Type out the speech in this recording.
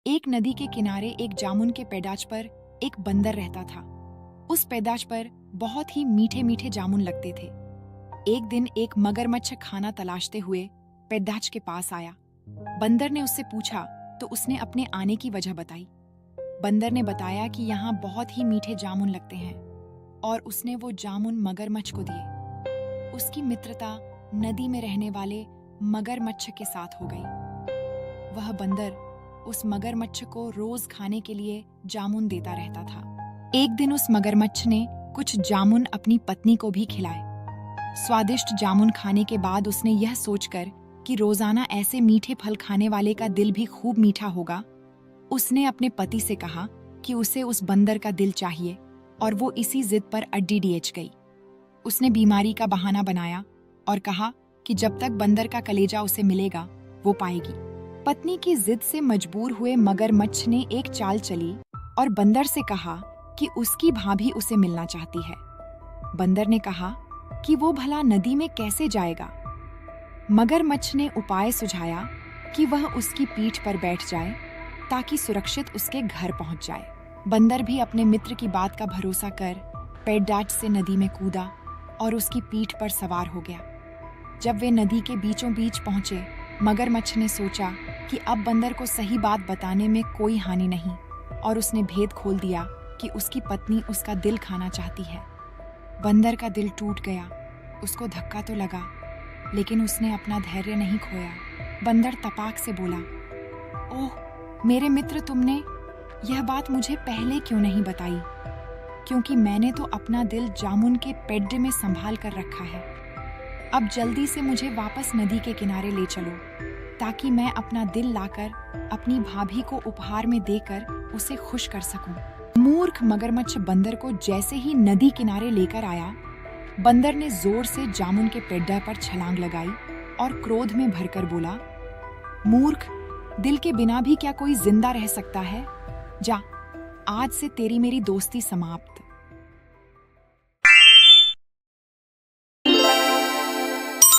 एक नदी के किनारे एक जामुन के पैदाश पर एक बंदर रहता था। उस पैदाश पर बहुत ही मीठे मीठे जामुन लगते थे। एक दिन एक मगरमच्छ खाना तलाशते हुए पैदाश के पास आया। बंदर ने उससे पूछा तो उसने अपने आने की वजह बताई। बंदर ने बताया कि यहाँ बहुत ही मीठे जामुन लगते हैं और उसने वो जामुन मगरमच्छ को दिए। उसकी मित्रता नदी में रहने वाले मगरमच्छ के साथ हो गई। वह बंदर उस मगरमच्छ को रोज खाने के लिए जामुन देता रहता था। एक दिन उस मगरमच्छ ने कुछ जामुन अपनी पत्नी को भी खिलाए। स्वादिष्ट जामुन खाने के बाद उसने यह सोचकर कि रोजाना ऐसे मीठे फल खाने वाले का दिल भी खूब मीठा होगा, उसने अपने पति से कहा कि उसे उस बंदर का दिल चाहिए और वो इसी जिद पर अड्डी डीएच गई। उसने बीमारी का बहाना बनाया और कहा कि जब तक बंदर का कलेजा उसे मिलेगा वो पाएगी। पत्नी की जिद से मजबूर हुए मगरमच्छ ने एक चाल चली और बंदर से कहा कि उसकी भाभी उसे मिलना चाहती है। बंदर ने कहा कि वो भला नदी में कैसे जाएगा। मगरमच्छ ने उपाय सुझाया कि वह उसकी पीठ पर बैठ जाए ताकि सुरक्षित उसके घर पहुंच जाए। बंदर भी अपने मित्र की बात का भरोसा कर पैदाश से नदी में कूदा और उसकी पीठ पर सवार हो गया। जब वे नदी के बीचों बीच पहुंचे, मगरमच्छ ने सोचा कि अब बंदर को सही बात बताने में कोई हानि नहीं और उसने भेद खोल दिया कि उसकी पत्नी उसका दिल खाना चाहती है। बंदर का दिल टूट गया। उसको धक्का तो लगा, लेकिन उसने अपना धैर्य नहीं खोया। बंदर तपाक से बोला, ओह मेरे मित्र, तुमने यह बात मुझे पहले क्यों नहीं बताई? क्योंकि मैंने तो अपना दिल जामुन के पेड़ में संभाल कर रखा है। अब जल्दी से मुझे वापस नदी के किनारे ले चलो ताकि मैं अपना दिल लाकर अपनी भाभी को उपहार में देकर उसे खुश कर सकूं। मूर्ख मगरमच्छ बंदर को जैसे ही नदी किनारे लेकर आया, बंदर ने जोर से जामुन के पेड़ पर छलांग लगाई और क्रोध में भरकर बोला, मूर्ख, दिल के बिना भी क्या कोई जिंदा रह सकता है? जा, आज से तेरी मेरी दोस्ती समाप्त।